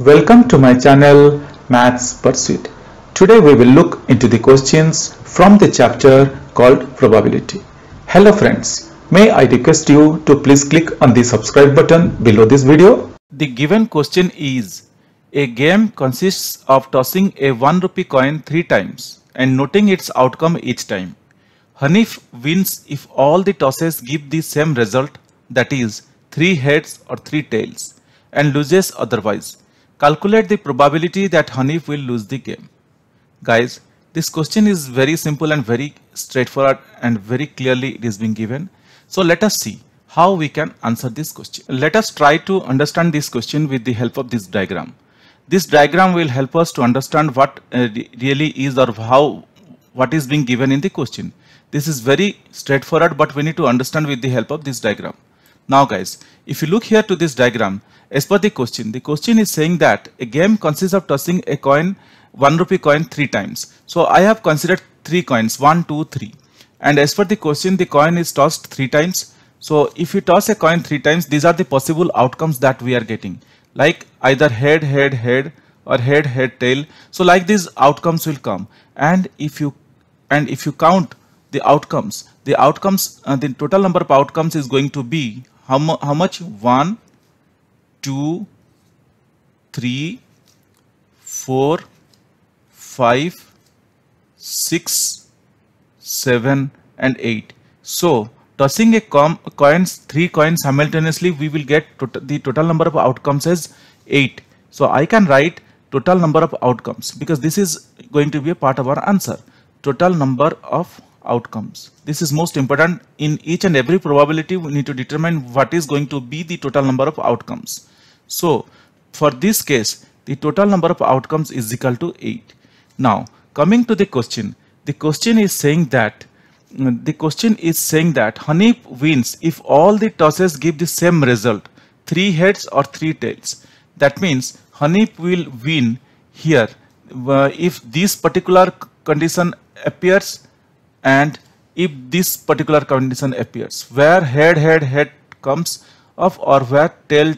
Welcome to my channel Maths Pursuit. Today we will look into the questions from the chapter called Probability. Hello friends, may I request you to please click on the subscribe button below this video. The given question is, a game consists of tossing a 1 rupee coin 3 times and noting its outcome each time. Hanif wins if all the tosses give the same result, that is 3 heads or 3 tails, and loses otherwise. Calculate the probability that Hanif will lose the game. Guys, this question is very simple and very straightforward and very clearly it is being given. So let us see how we can answer this question. Let us try to understand this question with the help of this diagram. This diagram will help us to understand what really is or what is being given in the question. This is very straightforward, but we need to understand with the help of this diagram. Now guys, if you look here to this diagram, as per the question is saying that a game consists of tossing a coin, 1 rupee coin 3 times. So I have considered 3 coins, 1, 2, 3. And as per the question, the coin is tossed 3 times. So if you toss a coin 3 times, these are the possible outcomes that we are getting. Like either head, head, head, or head, head, tail. So like these outcomes will come. And if you count the outcomes, the total number of outcomes is going to be how much? 1, 2, 3, 4, 5, 6, 7 and 8. So tossing a coins, 3 coins simultaneously, we will get the total number of outcomes as 8. So I can write total number of outcomes because this is going to be a part of our answer. Total number of outcomes. This is most important. In each and every probability we need to determine what is going to be the total number of outcomes. So for this case, the total number of outcomes is equal to 8. Now coming to the question is saying that Hanif wins if all the tosses give the same result, 3 heads or 3 tails. That means Hanif will win here if this particular condition appears and if this particular condition appears, where head comes up or where tail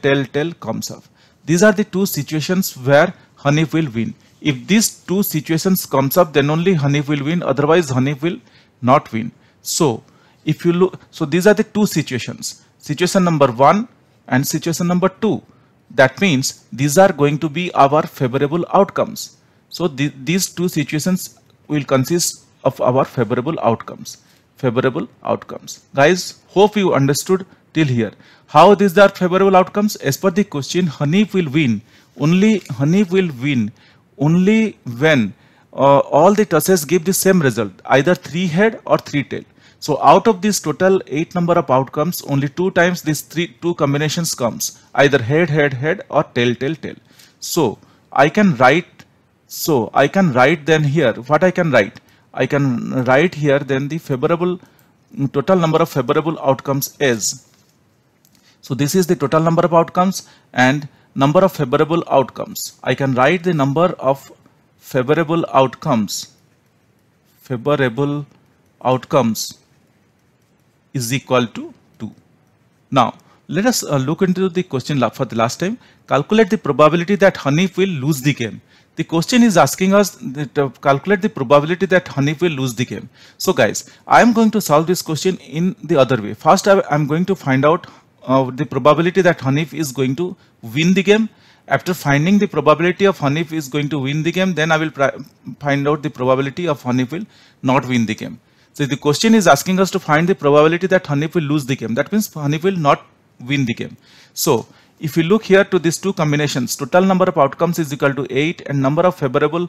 comes up. These are the two situations where Hanif will win. If these two situations comes up, then only Hanif will win, otherwise Hanif will not win. So if you look, so these are the two situations, situation number 1 and situation number 2. That means these are going to be our favorable outcomes. So these two situations will consist of our favorable outcomes. Guys, hope you understood till here. How these are favorable outcomes? As per the question, Hanif will win only when all the tosses give the same result, either 3 head or 3 tail. So out of this total 8 number of outcomes, only 2 times these two combinations comes, either head or tail. So I can write then here what I can write. I can write here then the total number of favorable outcomes is. So this is the total number of outcomes and number of favorable outcomes. I can write the number of favorable outcomes is equal to 2. Now let us look into the question for the last time. Calculate the probability that Hanif will lose the game. The question is asking us to calculate the probability that Hanif will lose the game. So guys, I am going to solve this question in the other way. First I am going to find out the probability that Hanif is going to win the game. After finding the probability of Hanif is going to win the game, then I will find out the probability of Hanif will not win the game. So the question is asking us to find the probability that Hanif will lose the game. That means Hanif will not win the game. So if you look here to these two combinations, total number of outcomes is equal to 8 and number of favorable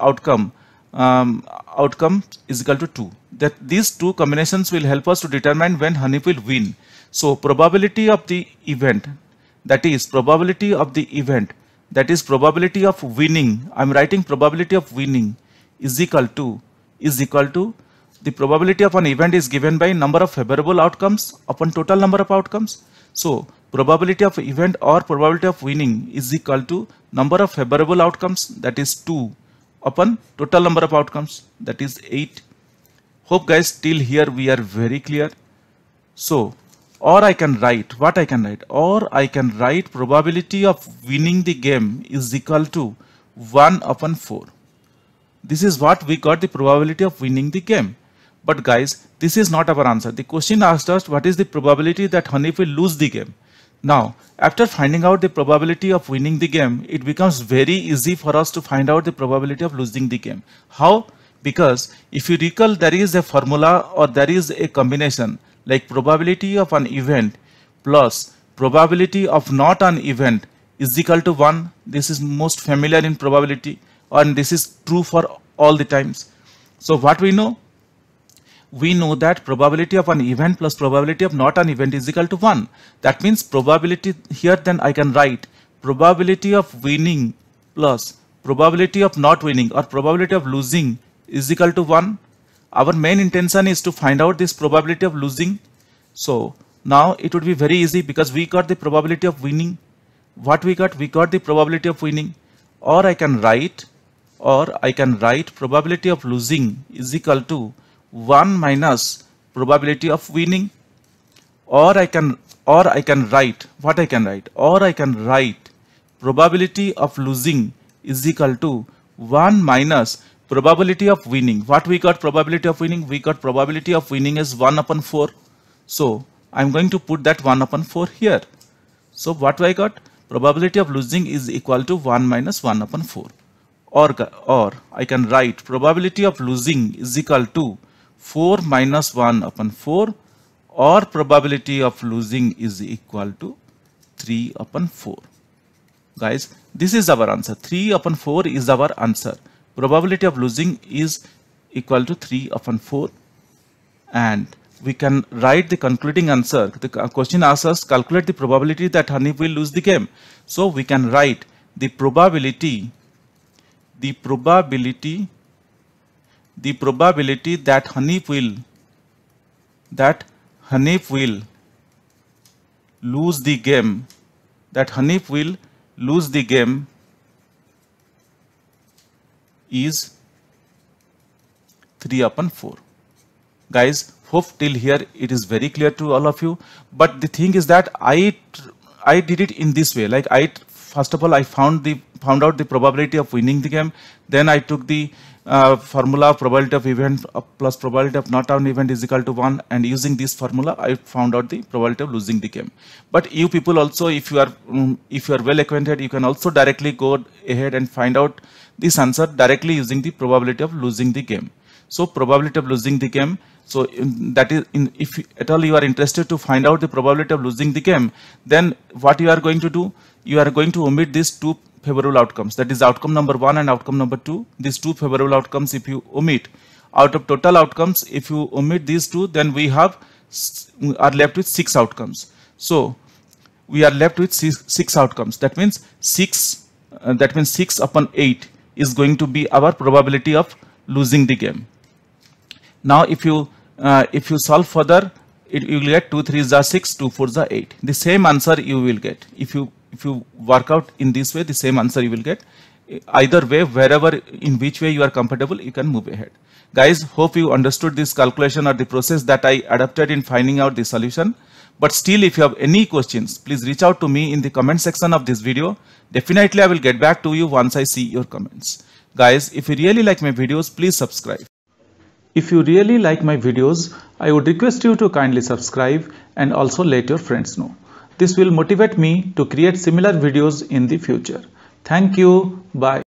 outcome is equal to 2. That these two combinations will help us to determine when Hanif will win. So probability of the event, that is probability of winning, I am writing probability of winning is equal to the probability of an event is given by number of favorable outcomes upon total number of outcomes. So probability of event or probability of winning is equal to number of favorable outcomes, that is 2, upon total number of outcomes, that is 8. Hope guys till here we are very clear. So or I can write probability of winning the game is equal to 1 upon 4. This is what we got the probability of winning the game. But guys, this is not our answer. The question asked us what is the probability that Hanif will lose the game. Now, after finding out the probability of winning the game, it becomes very easy for us to find out the probability of losing the game. How? Because if you recall, there is a formula or there is a combination like probability of an event plus probability of not an event is equal to 1. This is most familiar in probability, and this is true for all the times. So what we know? We know that probability of an event plus probability of not an event is equal to 1. That means probability here, then I can write probability of winning plus probability of not winning or probability of losing is equal to 1. Our main intention is to find out this probability of losing. So now it would be very easy because we got the probability of winning. What we got? We got the probability of winning. Or I can write probability of losing is equal to 1 minus probability of winning. Or I can write probability of losing is equal to 1 minus probability of winning. What we got probability of winning? We got probability of winning is 1 upon 4. So I'm going to put that 1 upon 4 here. So what I got? Probability of losing is equal to 1 minus 1 upon 4. Or I can write probability of losing is equal to 4 minus 1 upon 4, or probability of losing is equal to 3 upon 4. Guys, this is our answer. 3 upon 4 is our answer. Probability of losing is equal to 3 upon 4. And we can write the concluding answer. The question asks us calculate the probability that Hanif will lose the game. So we can write the probability that Hanif will lose the game, is 3 upon 4. Guys, hope till here it is very clear to all of you. But the thing is that I did it in this way. Like first of all, I found out the probability of winning the game. Then I took the formula probability of event plus probability of not an event is equal to 1, and using this formula I found out the probability of losing the game. But you people also, if you are well acquainted, you can also directly go ahead and find out this answer directly using the probability of losing the game. So probability of losing the game, so that is if at all you are interested to find out the probability of losing the game, then what you are going to do, you are going to omit these two favorable outcomes, that is outcome number 1 and outcome number 2. These two favorable outcomes, if you omit out of total outcomes, if you omit these two, then we are left with 6 outcomes. So we are left with 6 outcomes. That means 6 upon 8 is going to be our probability of losing the game. Now if you solve further, you will get 2 3s are 6, 2 4s are 8. The same answer you will get. If you work out in this way, the same answer you will get. Either way, in which way you are comfortable, you can move ahead. Guys, hope you understood this calculation or the process that I adapted in finding out the solution. But still, if you have any questions, please reach out to me in the comment section of this video. Definitely I will get back to you once I see your comments. Guys, if you really like my videos, please subscribe. If you really like my videos, I would request you to kindly subscribe and also let your friends know. This will motivate me to create similar videos in the future. Thank you. Bye.